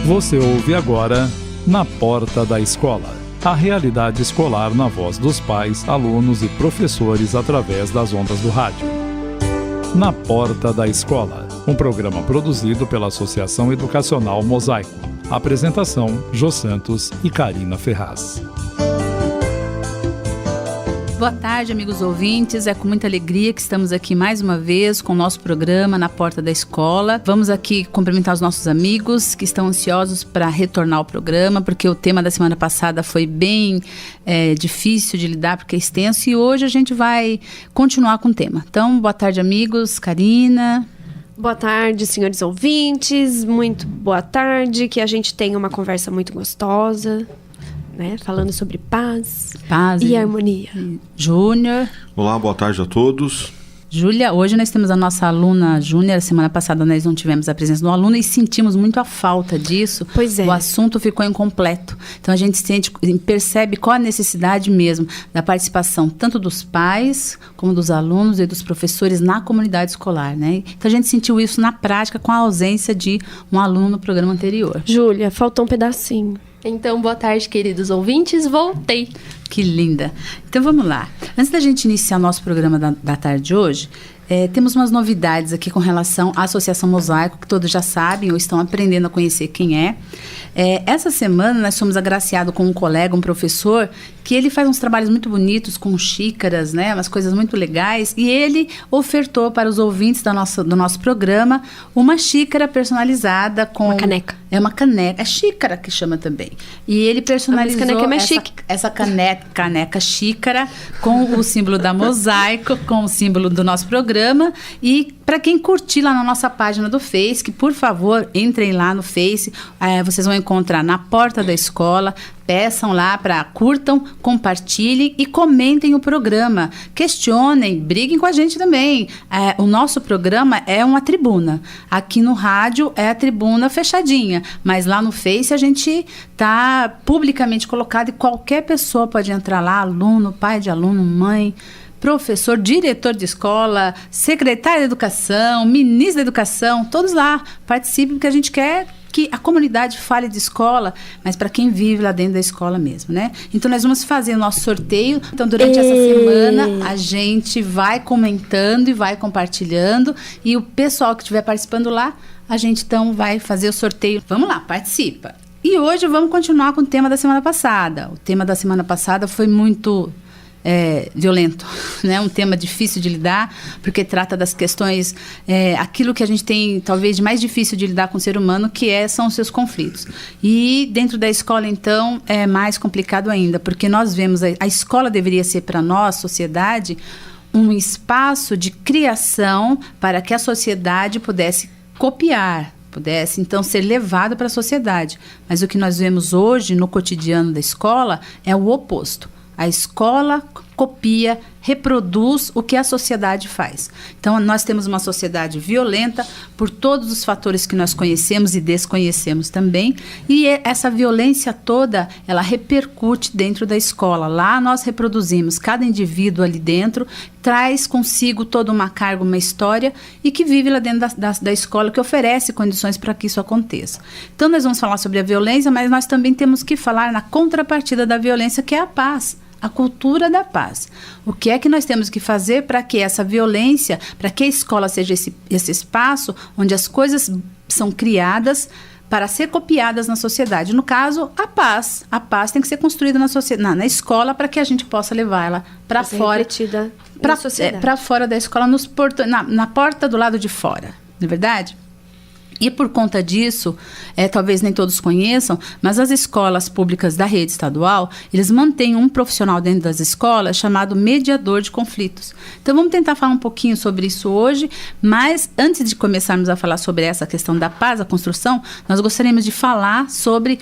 Você ouve agora Na Porta da Escola. A realidade escolar na voz dos pais, alunos e professores através das ondas do rádio. Na Porta da Escola, um programa produzido pela Associação Educacional Mosaico. Apresentação: Jô Santos e Karina Ferraz. Boa tarde, amigos ouvintes. É com muita alegria que estamos aqui mais uma vez com o nosso programa Na Porta da Escola. Vamos aqui cumprimentar os nossos amigos que estão ansiosos para retornar ao programa, porque o tema da semana passada foi bem difícil de lidar, porque é extenso, e hoje a gente vai continuar com o tema. Então, boa tarde, amigos. Karina. Boa tarde, senhores ouvintes. Muito boa tarde. Que a gente tenha uma conversa muito gostosa, né? Falando sobre paz e harmonia. Júnior. Olá, boa tarde a todos. Júlia, hoje nós temos a nossa aluna Júnior. Semana passada nós não tivemos a presença do aluno e sentimos muito a falta disso. Pois é. O assunto ficou incompleto. Então a gente percebe qual a necessidade mesmo da participação tanto dos pais, como dos alunos e dos professores na comunidade escolar, né? Então a gente sentiu isso na prática com a ausência de um aluno no programa anterior. Júlia, faltou um pedacinho. Então, boa tarde, queridos ouvintes. Voltei. Que linda. Então, vamos lá. Antes da gente iniciar o nosso programa da tarde de hoje, temos umas novidades aqui com relação à Associação Mosaico, que todos já sabem ou estão aprendendo a conhecer quem é. Essa semana, nós fomos agraciados com um colega, um professor, que ele faz uns trabalhos muito bonitos com xícaras, né? Umas coisas muito legais. E ele ofertou para os ouvintes do nosso programa uma xícara personalizada com... Uma caneca. É uma caneca. É xícara que chama também. E ele personalizou essa caneca xícara com o símbolo da Mosaico, com o símbolo do nosso programa. E para quem curtir lá na nossa página do Face, que por favor, entrem lá no Face, vocês vão encontrar Na Porta da Escola. Peçam lá curtam, compartilhem e comentem o programa. Questionem, briguem com a gente também. O nosso programa é uma tribuna. Aqui no rádio é a tribuna fechadinha, mas lá no Face a gente está publicamente colocado e qualquer pessoa pode entrar lá, aluno, pai de aluno, mãe, professor, diretor de escola, secretário de educação, ministro da educação, todos lá participem, porque a gente quer que a comunidade fale de escola, mas para quem vive lá dentro da escola mesmo, né? Então, nós vamos fazer o nosso sorteio. Então, durante essa semana, a gente vai comentando e vai compartilhando. E o pessoal que estiver participando lá, a gente, então, vai fazer o sorteio. Vamos lá, participa. E hoje vamos continuar com o tema da semana passada. O tema da semana passada foi muito... violento, né? Um tema difícil de lidar, porque trata das questões, aquilo que a gente tem talvez de mais difícil de lidar com o ser humano, que são os seus conflitos. E dentro da escola, então, é mais complicado ainda, porque nós vemos, a escola deveria ser para nós, sociedade, um espaço de criação para que a sociedade pudesse copiar, pudesse, então, ser levado para a sociedade. Mas o que nós vemos hoje no cotidiano da escola é o oposto. A escola copia, reproduz o que a sociedade faz. Então, nós temos uma sociedade violenta por todos os fatores que nós conhecemos e desconhecemos também. E essa violência toda, ela repercute dentro da escola. Lá nós reproduzimos, cada indivíduo ali dentro traz consigo toda uma carga, uma história, e que vive lá dentro da escola, que oferece condições para que isso aconteça. Então, nós vamos falar sobre a violência, mas nós também temos que falar na contrapartida da violência, que é a paz. A cultura da paz. O que é que nós temos que fazer para que essa violência, para que a escola seja esse espaço onde as coisas são criadas para ser copiadas na sociedade? No caso, a paz. A paz tem que ser construída na escola para que a gente possa levá-la para fora. Para fora da escola, na porta do lado de fora. Não é verdade? E por conta disso, talvez nem todos conheçam, mas as escolas públicas da rede estadual, eles mantêm um profissional dentro das escolas chamado mediador de conflitos. Então, vamos tentar falar um pouquinho sobre isso hoje, mas antes de começarmos a falar sobre essa questão da paz, a construção, nós gostaríamos de falar sobre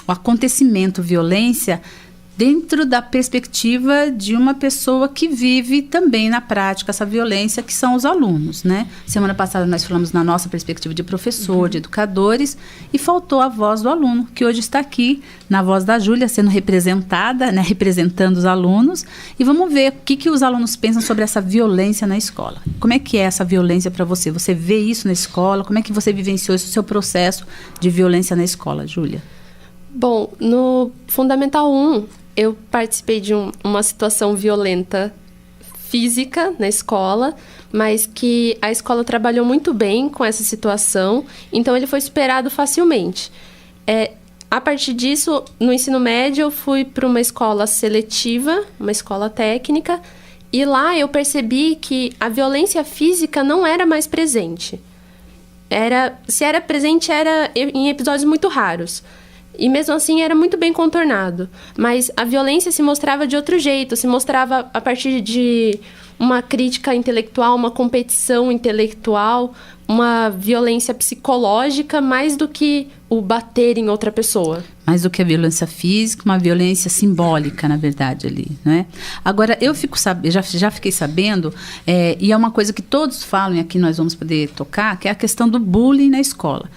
o acontecimento, violência, dentro da perspectiva de uma pessoa que vive também na prática essa violência, que são os alunos, né? Semana passada nós falamos na nossa perspectiva de professor, de educadores, e faltou a voz do aluno, que hoje está aqui, na voz da Júlia, sendo representada, né? Representando os alunos, e vamos ver o que os alunos pensam sobre essa violência na escola. Como é que é essa violência para você? Você vê isso na escola? Como é que você vivenciou esse seu processo de violência na escola, Júlia? Bom, no Fundamental 1, eu participei de uma situação violenta física na escola, mas que a escola trabalhou muito bem com essa situação, então ele foi superado facilmente. A partir disso, no ensino médio, eu fui para uma escola seletiva, uma escola técnica, e lá eu percebi que a violência física não era mais presente. Se era presente, era em episódios muito raros. E mesmo assim era muito bem contornado. Mas a violência se mostrava de outro jeito, se mostrava a partir de uma crítica intelectual, uma competição intelectual, uma violência psicológica, mais do que o bater em outra pessoa. Mais do que a violência física, uma violência simbólica, na verdade, ali, né? Agora, já fiquei sabendo, e é uma coisa que todos falam, e aqui nós vamos poder tocar, que é a questão do bullying na escola.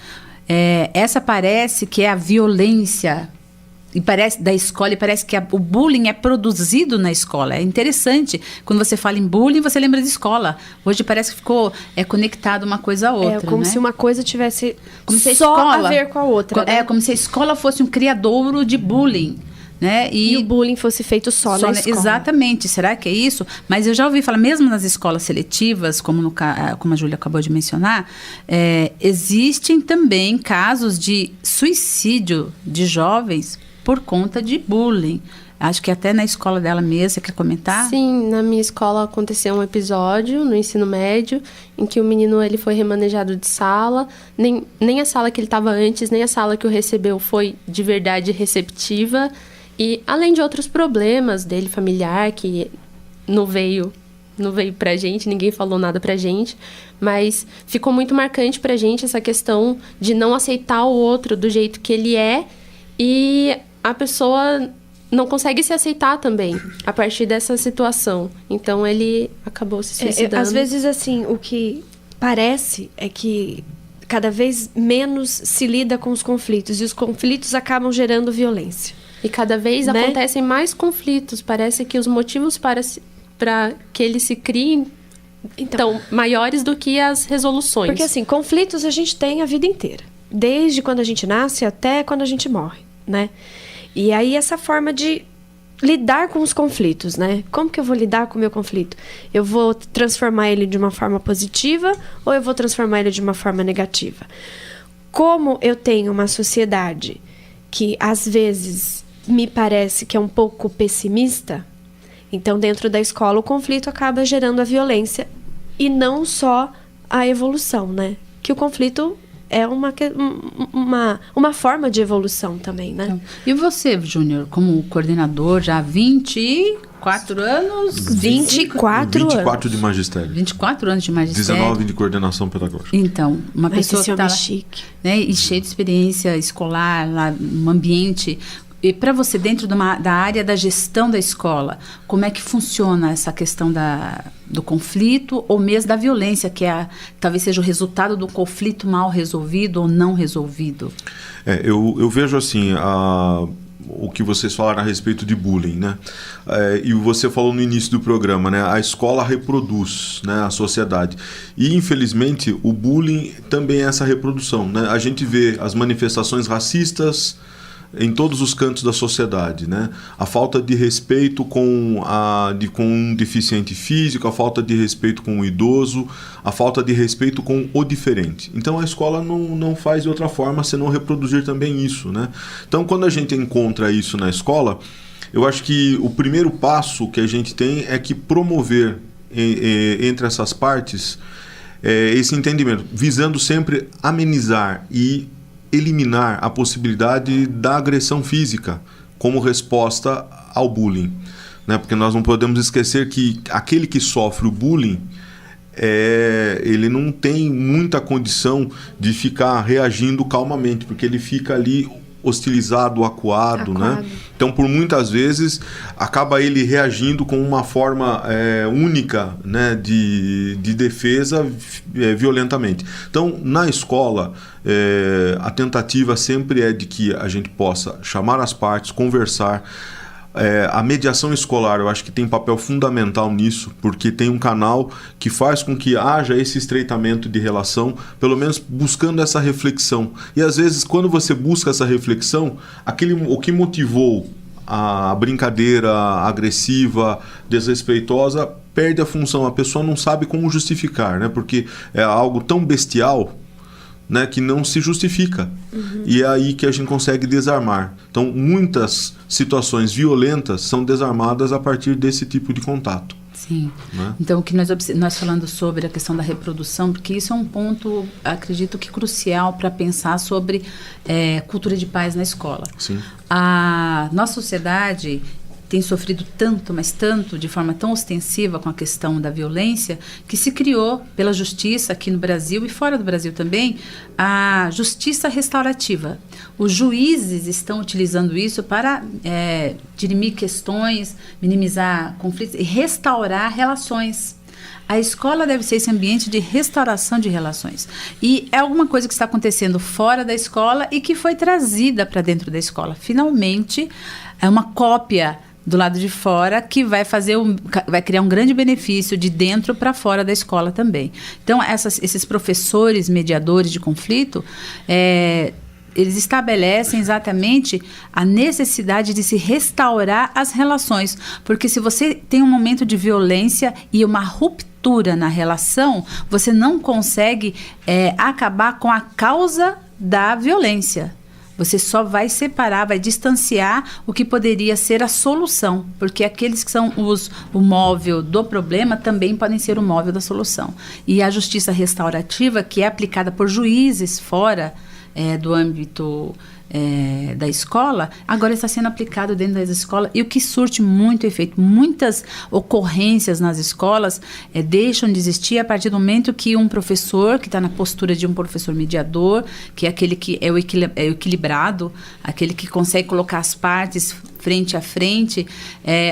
Essa parece que é a violência da escola, e parece que o bullying é produzido na escola. É interessante, quando você fala em bullying, você lembra de escola. Hoje parece que ficou conectado uma coisa a outra. Como né? se uma coisa tivesse só a ver com a outra. Né? Como se a escola fosse um criadouro de bullying. Né? E o bullying fosse feito só na escola. Exatamente. Será que é isso? Mas eu já ouvi falar, mesmo nas escolas seletivas, como a Júlia acabou de mencionar, existem também casos de suicídio de jovens por conta de bullying. Acho que até na escola dela mesma, você quer comentar? Sim, na minha escola aconteceu um episódio no ensino médio em que o menino ele foi remanejado de sala. Nem a sala que ele estava antes, nem a sala que o recebeu foi de verdade receptiva. E além de outros problemas dele familiar, que não veio pra gente, ninguém falou nada pra gente, mas ficou muito marcante pra gente essa questão de não aceitar o outro do jeito que ele é, e a pessoa não consegue se aceitar também a partir dessa situação. Então ele acabou se suicidando. Às vezes, assim, o que parece é que cada vez menos se lida com os conflitos, e os conflitos acabam gerando violência. E cada vez acontecem mais conflitos. Parece que os motivos para que eles se criem estão maiores do que as resoluções. Porque, assim, conflitos a gente tem a vida inteira. Desde quando a gente nasce até quando a gente morre, né? E aí, essa forma de lidar com os conflitos, né? Como que eu vou lidar com o meu conflito? Eu vou transformar ele de uma forma positiva ou eu vou transformar ele de uma forma negativa? Como eu tenho uma sociedade que, às vezes, me parece que é um pouco pessimista, então dentro da escola o conflito acaba gerando a violência e não só a evolução, né? Que o conflito é uma forma de evolução também, né? Então, e você, Júnior, como coordenador já há 24 anos? 24 de magistério. 24 anos de magistério. 19 de coordenação pedagógica. Então, uma pessoa que está chique, né, e cheia de experiência escolar, lá no ambiente. E para você, dentro da área da gestão da escola, como é que funciona essa questão do conflito ou mesmo da violência, que talvez seja o resultado do conflito mal resolvido ou não resolvido? Eu vejo assim, o que vocês falaram a respeito de bullying, né? E você falou no início do programa, né? A escola reproduz, né, a sociedade. E, infelizmente, o bullying também é essa reprodução, né? A gente vê as manifestações racistas em todos os cantos da sociedade, né? A falta de respeito com um deficiente físico, a falta de respeito com o idoso, a falta de respeito com o diferente. Então a escola não faz de outra forma senão reproduzir também isso, né? Então quando a gente encontra isso na escola, eu acho que o primeiro passo que a gente tem é que promover entre essas partes esse entendimento, visando sempre amenizar e eliminar a possibilidade da agressão física como resposta ao bullying, né? Porque nós não podemos esquecer que aquele que sofre o bullying, ele não tem muita condição de ficar reagindo calmamente, porque ele fica ali hostilizado, acuado, né? Então, por muitas vezes, acaba ele reagindo com uma forma única, né, de defesa violentamente. Então, na escola, a tentativa sempre é de que a gente possa chamar as partes, conversar. A mediação escolar, eu acho que tem papel fundamental nisso, porque tem um canal que faz com que haja esse estreitamento de relação, pelo menos buscando essa reflexão. E às vezes, quando você busca essa reflexão, o que motivou a brincadeira agressiva, desrespeitosa, perde a função. A pessoa não sabe como justificar, né? Porque é algo tão bestial, né, que não se justifica. E é aí que a gente consegue desarmar. Então, muitas situações violentas são desarmadas a partir desse tipo de contato. Sim. Né? Então, o que nós falando sobre a questão da reprodução, porque isso é um ponto, acredito que crucial para pensar sobre cultura de paz na escola. Sim. A nossa sociedade tem sofrido tanto, mas tanto, de forma tão ostensiva com a questão da violência, que se criou pela justiça aqui no Brasil e fora do Brasil também, a justiça restaurativa. Os juízes estão utilizando isso para dirimir questões, minimizar conflitos e restaurar relações. A escola deve ser esse ambiente de restauração de relações. E é alguma coisa que está acontecendo fora da escola e que foi trazida para dentro da escola. Finalmente, é uma cópia do lado de fora que vai criar um grande benefício de dentro para fora da escola também. Então, esses professores mediadores de conflito, eles estabelecem exatamente a necessidade de se restaurar as relações. Porque se você tem um momento de violência e uma ruptura na relação, você não consegue acabar com a causa da violência. Você só vai separar, vai distanciar o que poderia ser a solução, porque aqueles que são o móvel do problema também podem ser o móvel da solução. E a justiça restaurativa, que é aplicada por juízes fora do âmbito da escola, agora está sendo aplicado dentro das escolas, e o que surte muito efeito. Muitas ocorrências nas escolas deixam de existir a partir do momento que um professor, que está na postura de um professor mediador, que é aquele que é o equilibrado, aquele que consegue colocar as partes frente a frente,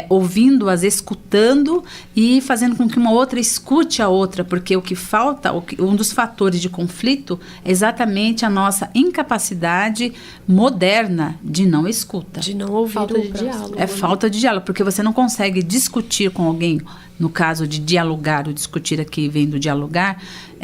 ouvindo-as, escutando e fazendo com que uma outra escute a outra, porque o que falta, um dos fatores de conflito é exatamente a nossa incapacidade moderna de não escuta. De não ouvir. Falta de diálogo. É falta de diálogo, porque você não consegue discutir com alguém, no caso de dialogar, o discutir aqui vem do dialogar,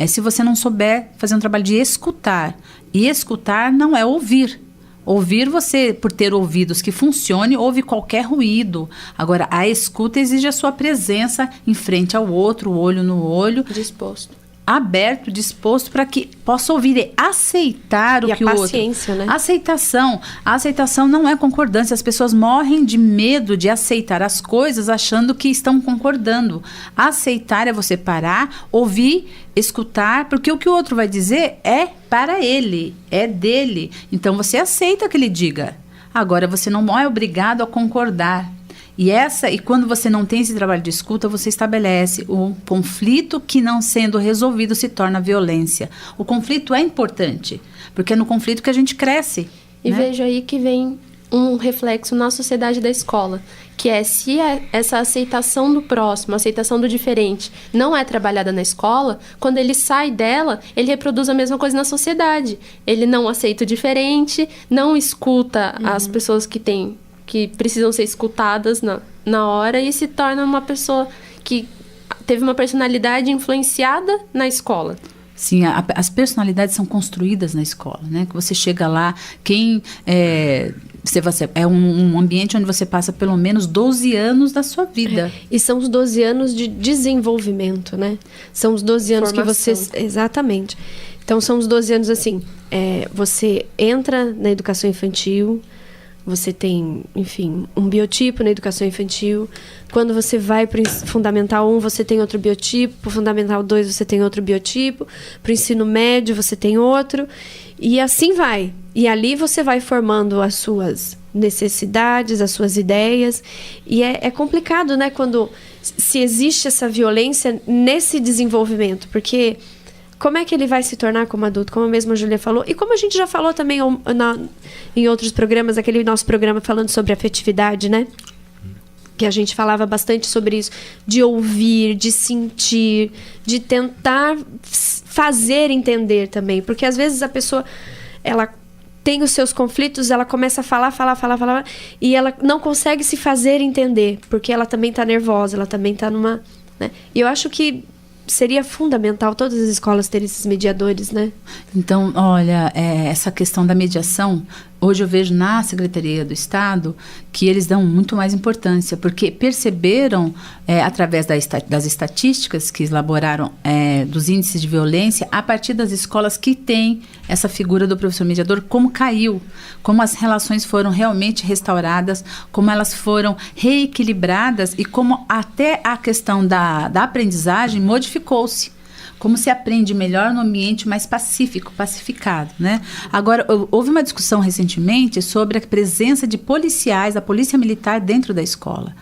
se você não souber fazer um trabalho de escutar. E escutar não é ouvir. Ouvir, você, por ter ouvidos que funcione, ouve qualquer ruído. Agora, a escuta exige a sua presença em frente ao outro, olho no olho. Disposto. Aberto, disposto para que possa ouvir e aceitar o que o outro... E a paciência, né? Aceitação. A aceitação não é concordância. As pessoas morrem de medo de aceitar as coisas achando que estão concordando. Aceitar é você parar, ouvir, escutar, porque o que o outro vai dizer é para ele, é dele. Então, você aceita que ele diga. Agora, você não é obrigado a concordar. E quando você não tem esse trabalho de escuta, você estabelece um conflito que, não sendo resolvido, se torna violência. O conflito é importante, porque é no conflito que a gente cresce. E vejo aí que vem um reflexo na sociedade da escola, que se essa aceitação do próximo, a aceitação do diferente, não é trabalhada na escola, quando ele sai dela, ele reproduz a mesma coisa na sociedade. Ele não aceita o diferente, não escuta as pessoas que precisam ser escutadas na hora, e se torna uma pessoa que teve uma personalidade influenciada na escola. Sim, as personalidades são construídas na escola, né? Que você chega lá, é um ambiente onde você passa pelo menos 12 anos da sua vida. E são os 12 anos de desenvolvimento, né? São os 12 anos Formação. que você... Exatamente. Então, são os 12 anos assim, você entra na educação infantil, você tem, enfim, um biotipo na educação infantil. Quando você vai para o Fundamental 1, você tem outro biotipo. Para o Fundamental 2, você tem outro biotipo. Para o ensino médio, você tem outro. E assim vai. E ali você vai formando as suas necessidades, as suas ideias. E é complicado, né? Se existe essa violência nesse desenvolvimento. Porque como é que ele vai se tornar como adulto, como a mesma Júlia falou, e como a gente já falou também em outros programas, aquele nosso programa falando sobre afetividade, né? Que a gente falava bastante sobre isso, de ouvir, de sentir, de tentar fazer entender também. Porque às vezes a pessoa, ela tem os seus conflitos, ela começa a falar, e ela não consegue se fazer entender, porque ela também está nervosa, ela também está numa... né? E eu acho que seria fundamental todas as escolas terem esses mediadores, né? Então, olha, essa questão da mediação, hoje eu vejo na Secretaria do Estado que eles dão muito mais importância, porque perceberam, através das estatísticas que elaboraram dos índices de violência, a partir das escolas que têm essa figura do professor mediador, como caiu, como as relações foram realmente restauradas, como elas foram reequilibradas e como até a questão da aprendizagem modificou-se. Como se aprende melhor no ambiente mais pacífico, pacificado, né? Agora, houve uma discussão recentemente sobre a presença de policiais, da polícia militar dentro da escola.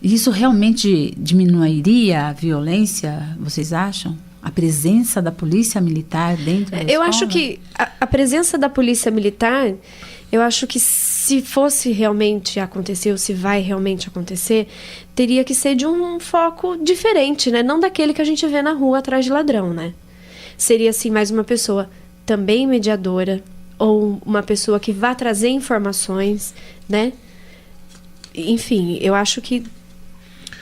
Isso realmente diminuiria a violência, vocês acham? A presença da polícia militar dentro da escola? Eu acho que a presença da polícia militar, eu acho que se fosse realmente acontecer, ou se vai realmente acontecer, teria que ser de um foco diferente, né? Não daquele que a gente vê na rua atrás de ladrão, né? Seria, assim, mais uma pessoa também mediadora, ou uma pessoa que vá trazer informações, né? Enfim, eu acho que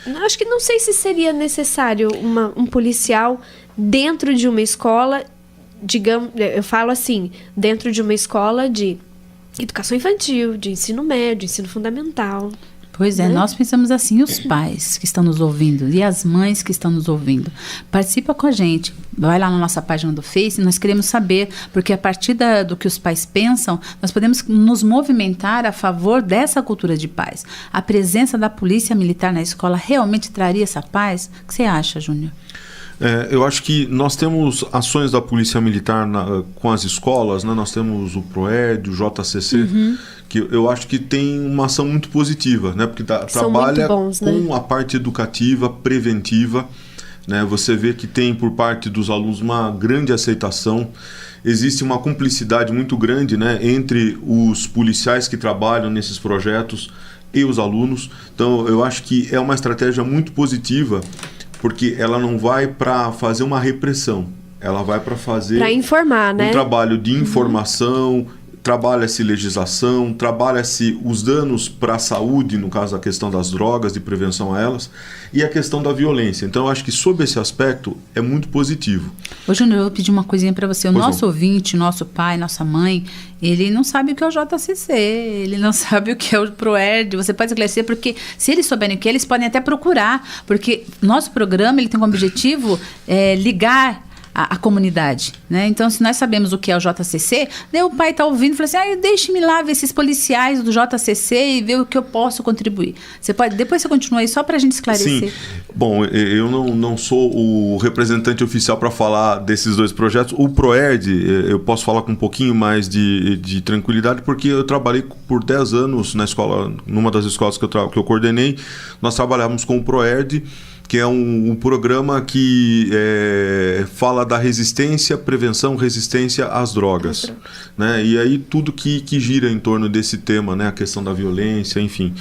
não sei se seria necessário um policial dentro de uma escola, digamos, eu falo assim, dentro de uma escola de educação infantil, de ensino médio, ensino fundamental. Pois é, nós pensamos assim, os pais que estão nos ouvindo e as mães que estão nos ouvindo. Participa com a gente, vai lá na nossa página do Face, nós queremos saber, porque a partir do que os pais pensam, nós podemos nos movimentar a favor dessa cultura de paz. A presença da polícia militar na escola realmente traria essa paz? O que você acha, Júnior? Eu acho que nós temos ações da Polícia Militar com as escolas, né? Nós temos o PROERD, o JCC, que eu acho que tem uma ação muito positiva, né? Porque trabalha bons, com, né? A parte educativa, preventiva, né? Você vê que tem por parte dos alunos uma grande aceitação. Existe uma cumplicidade muito grande, né? Entre os policiais que trabalham nesses projetos e os alunos. Então, eu acho que é uma estratégia muito positiva, porque ela não vai para fazer uma repressão, ela vai para fazer... Para informar, né? Um trabalho de informação, trabalha-se legislação, trabalha-se os danos para a saúde, no caso a questão das drogas, de prevenção a elas, e a questão da violência. Então, eu acho que sob esse aspecto é muito positivo. Ô, Júnior, eu vou pedir uma coisinha para você. O nosso ouvinte, nosso pai, nossa mãe, ele não sabe o que é o JCC, ele não sabe o que é o PROERD. Você pode esclarecer, porque se eles souberem o que é, eles podem até procurar, porque nosso programa ele tem como objetivo ligar a comunidade, né? Então, se nós sabemos o que é o JCC, daí o pai está ouvindo e fala assim, deixe-me lá ver esses policiais do JCC e ver o que eu posso contribuir. Depois você continua aí só para a gente esclarecer. Sim. Bom, eu não sou o representante oficial para falar desses dois projetos. O PROERD, eu posso falar com um pouquinho mais de tranquilidade, porque eu trabalhei por 10 anos na escola, numa das escolas que eu coordenei. Nós trabalhávamos com o PROERD, que é um programa que fala da prevenção, resistência às drogas, né? E aí tudo que gira em torno desse tema, né? A questão da violência, enfim.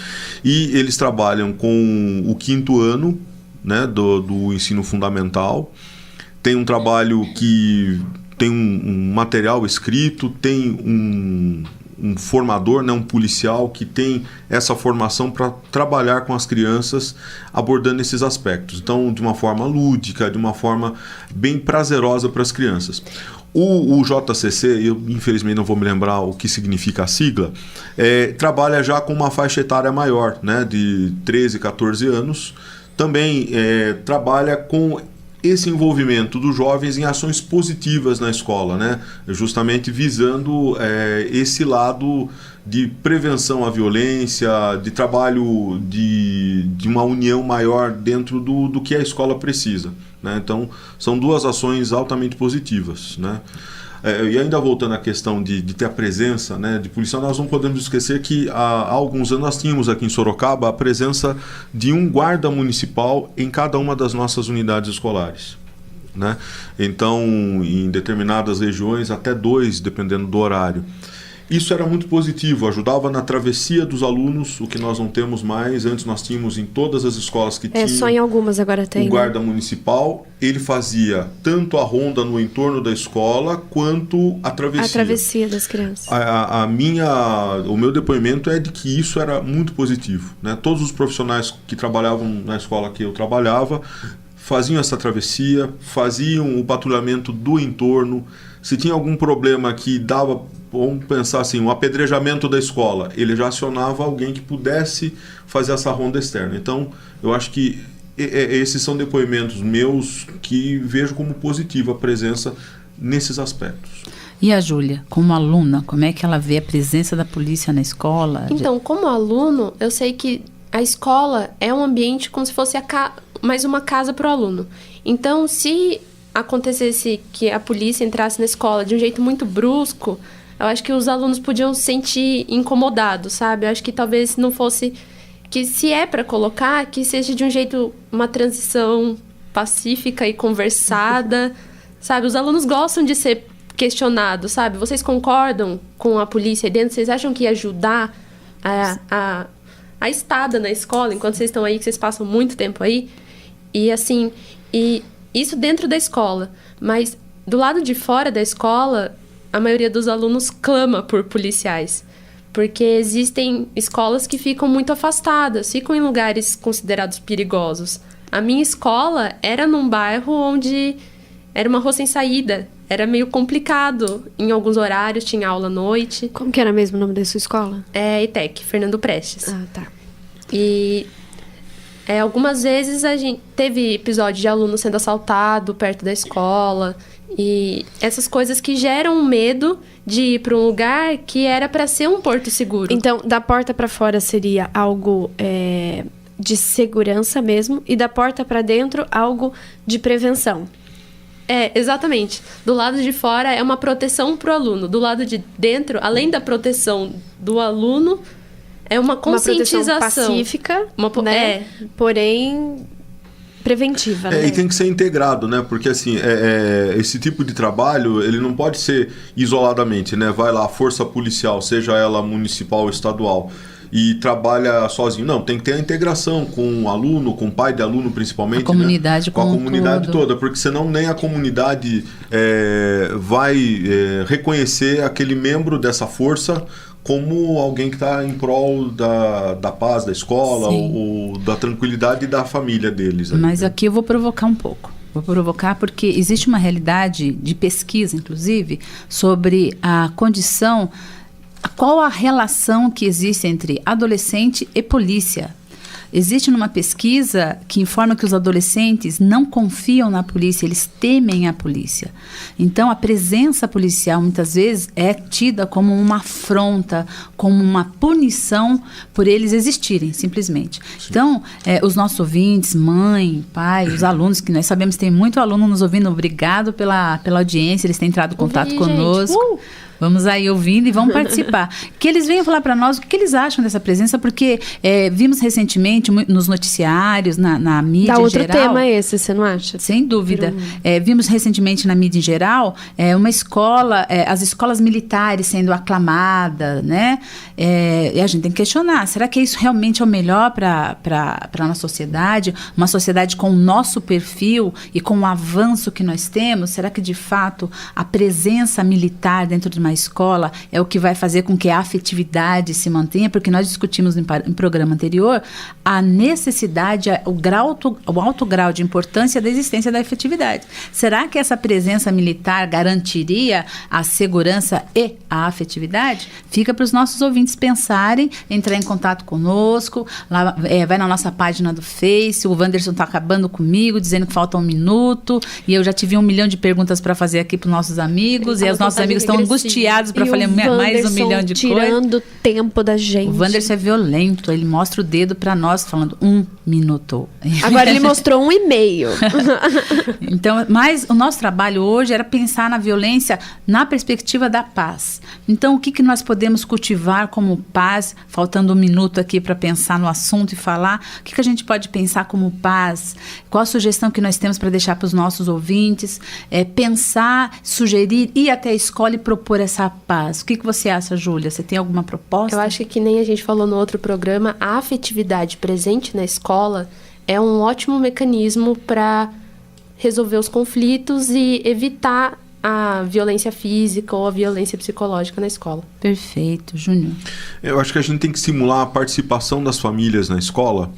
E eles trabalham com o 5º ano, né? do ensino fundamental. Tem um trabalho que tem um material escrito, tem um formador, né, um policial que tem essa formação para trabalhar com as crianças abordando esses aspectos. Então, de uma forma lúdica, de uma forma bem prazerosa para as crianças. O JCC, eu infelizmente não vou me lembrar o que significa a sigla, trabalha já com uma faixa etária maior, né, de 13, 14 anos. Também trabalha com esse envolvimento dos jovens em ações positivas na escola, né? Justamente visando esse lado de prevenção à violência, de trabalho de uma união maior dentro do que a escola precisa, né? Então, são duas ações altamente positivas, né? E ainda voltando à questão de ter a presença, né, de policial, nós não podemos esquecer que há alguns anos nós tínhamos aqui em Sorocaba a presença de um guarda municipal em cada uma das nossas unidades escolares. né? Então, em determinadas regiões, até 2, dependendo do horário. Isso era muito positivo, ajudava na travessia dos alunos, o que nós não temos mais. Antes nós tínhamos em todas as escolas que tinham. Só em algumas agora tem. O guarda municipal, ele fazia tanto a ronda no entorno da escola, quanto a travessia. A travessia das crianças. O meu depoimento é de que isso era muito positivo, né? Todos os profissionais que trabalhavam na escola que eu trabalhava faziam essa travessia, faziam o patrulhamento do entorno. Se tinha algum problema que dava, vamos pensar assim, um apedrejamento da escola, ele já acionava alguém que pudesse fazer essa ronda externa. Então, eu acho que esses são depoimentos meus que vejo como positiva a presença nesses aspectos. E a Júlia, como aluna, como é que ela vê a presença da polícia na escola? Então, como aluno, eu sei que a escola é um ambiente como se fosse mais uma casa para o aluno. Então, se acontecesse que a polícia entrasse na escola de um jeito muito brusco, eu acho que os alunos podiam se sentir incomodados, sabe? Eu acho que talvez não fosse... Que se é para colocar, que seja de um jeito, uma transição pacífica e conversada, sabe? Os alunos gostam de ser questionados, sabe? Vocês concordam com a polícia aí dentro? Vocês acham que ia ajudar a estada na escola, enquanto vocês estão aí, que vocês passam muito tempo aí? E assim... Isso dentro da escola, mas do lado de fora da escola, a maioria dos alunos clama por policiais, porque existem escolas que ficam muito afastadas, ficam em lugares considerados perigosos. A minha escola era num bairro onde era uma rua sem saída, era meio complicado, em alguns horários tinha aula à noite. Como que era mesmo o nome da sua escola? É ETEC, Fernando Prestes. Ah, tá. E... algumas vezes a gente teve episódio de aluno sendo assaltado perto da escola e essas coisas que geram medo de ir para um lugar que era para ser um porto seguro. Então, da porta para fora seria algo de segurança mesmo e da porta para dentro algo de prevenção. Exatamente. Do lado de fora é uma proteção para o aluno. Do lado de dentro, além da proteção do aluno, é uma conscientização. Uma proteção pacífica, né? Porém preventiva, né? E tem que ser integrado, né? Porque assim, esse tipo de trabalho, ele não pode ser isoladamente, né? Vai lá, a força policial, seja ela municipal ou estadual, e trabalha sozinho. Não, tem que ter a integração com o aluno, com o pai de aluno principalmente, a comunidade, né? Com a comunidade toda, porque senão nem a comunidade vai reconhecer aquele membro dessa força como alguém que está em prol da paz da escola ou da tranquilidade da família deles. Mas aqui eu vou provocar um pouco. Vou provocar porque existe uma realidade de pesquisa, inclusive, sobre a condição, qual a relação que existe entre adolescente e polícia. Existe numa pesquisa que informa que os adolescentes não confiam na polícia, eles temem a polícia. Então, a presença policial, muitas vezes, é tida como uma afronta, como uma punição por eles existirem, simplesmente. Sim. Então, os nossos ouvintes, mãe, pai, os alunos, que nós sabemos que tem muito aluno nos ouvindo, obrigado pela audiência, eles têm entrado em contato conosco. Vamos aí ouvindo e vamos participar. Que eles venham falar para nós o que eles acham dessa presença, porque vimos recentemente nos noticiários, na mídia em geral... Dá outro tema esse, você não acha? Sem dúvida. Vimos recentemente na mídia em geral uma escola, as escolas militares sendo aclamadas, né? E a gente tem que questionar, será que isso realmente é o melhor para a nossa sociedade? Uma sociedade com o nosso perfil e com o avanço que nós temos? Será que, de fato, a presença militar dentro de uma escola é o que vai fazer com que a afetividade se mantenha? Porque nós discutimos em programa anterior a necessidade, o alto grau de importância da existência da afetividade. Será que essa presença militar garantiria a segurança e a afetividade? Fica para os nossos ouvintes pensarem, entrar em contato conosco, lá, vai na nossa página do Face. O Wanderson está acabando comigo, dizendo que falta 1 minuto, e eu já tive 1 milhão de perguntas para fazer aqui para os nossos amigos, e os nossos amigos estão angustiados para falar mais 1 milhão de coisas. Tirando tempo da gente. O Wanderson é violento, ele mostra o dedo para nós gosto falando 1 minuto. Agora ele mostrou 1,5. Então, mas o nosso trabalho hoje era pensar na violência na perspectiva da paz. Então, o que nós podemos cultivar como paz? Faltando 1 minuto aqui para pensar no assunto e falar. O que a gente pode pensar como paz? Qual a sugestão que nós temos para deixar para os nossos ouvintes? Pensar, sugerir, ir até a escola e propor essa paz. O que você acha, Júlia? Você tem alguma proposta? Eu acho que nem a gente falou no outro programa, a afetividade presente na escola é um ótimo mecanismo para resolver os conflitos e evitar a violência física ou a violência psicológica na escola. Perfeito, Júnior. Eu acho que a gente tem que estimular a participação das famílias na escola,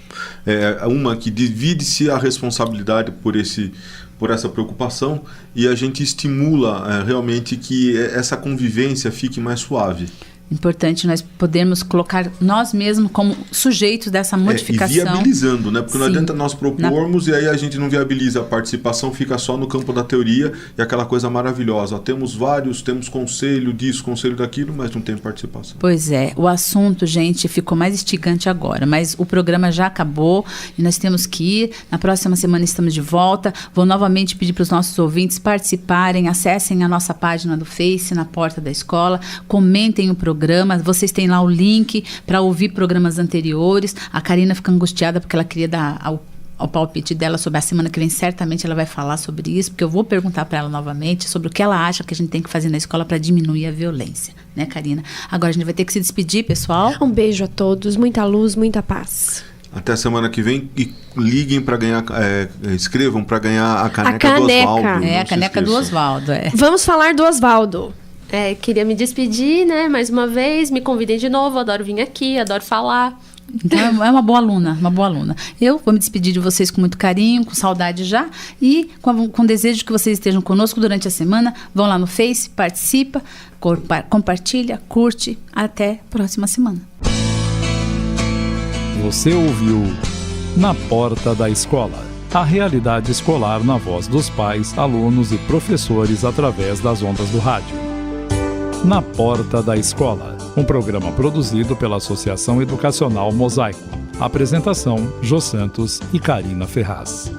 uma que divide-se a responsabilidade por essa preocupação, e a gente estimula realmente que essa convivência fique mais suave. Importante nós podermos colocar nós mesmos como sujeitos dessa modificação. E viabilizando, né? Porque Sim. não adianta nós propormos e aí a gente não viabiliza. A participação fica só no campo da teoria e aquela coisa maravilhosa. Temos conselho disso, conselho daquilo, mas não tem participação. Pois é, o assunto, gente, ficou mais instigante agora, mas o programa já acabou e nós temos que ir. Na próxima semana estamos de volta. Vou novamente pedir para os nossos ouvintes participarem, acessem a nossa página do Face, na porta da escola, comentem o programa. Vocês têm lá o link para ouvir programas anteriores. A Karina fica angustiada porque ela queria dar ao palpite dela sobre a semana que vem. Certamente ela vai falar sobre isso, porque eu vou perguntar para ela novamente sobre o que ela acha que a gente tem que fazer na escola para diminuir a violência, né, Karina? Agora a gente vai ter que se despedir, pessoal. Um beijo a todos, muita luz, muita paz. Até a semana que vem e liguem para ganhar, escrevam para ganhar a caneca do Oswaldo. A caneca do Oswaldo. Vamos falar do Oswaldo. Queria me despedir, né? Mais uma vez, me convidem de novo, adoro vir aqui, adoro falar. Então é uma boa aluna, uma boa aluna. Eu vou me despedir de vocês com muito carinho, com saudade já, e com desejo que vocês estejam conosco durante a semana. Vão lá no Face, participa, compartilha, curte. Até a próxima semana. Você ouviu Na Porta da Escola. A realidade escolar na voz dos pais, alunos e professores através das ondas do rádio. Na Porta da Escola, um programa produzido pela Associação Educacional Mosaico. Apresentação: Jô Santos e Karina Ferraz.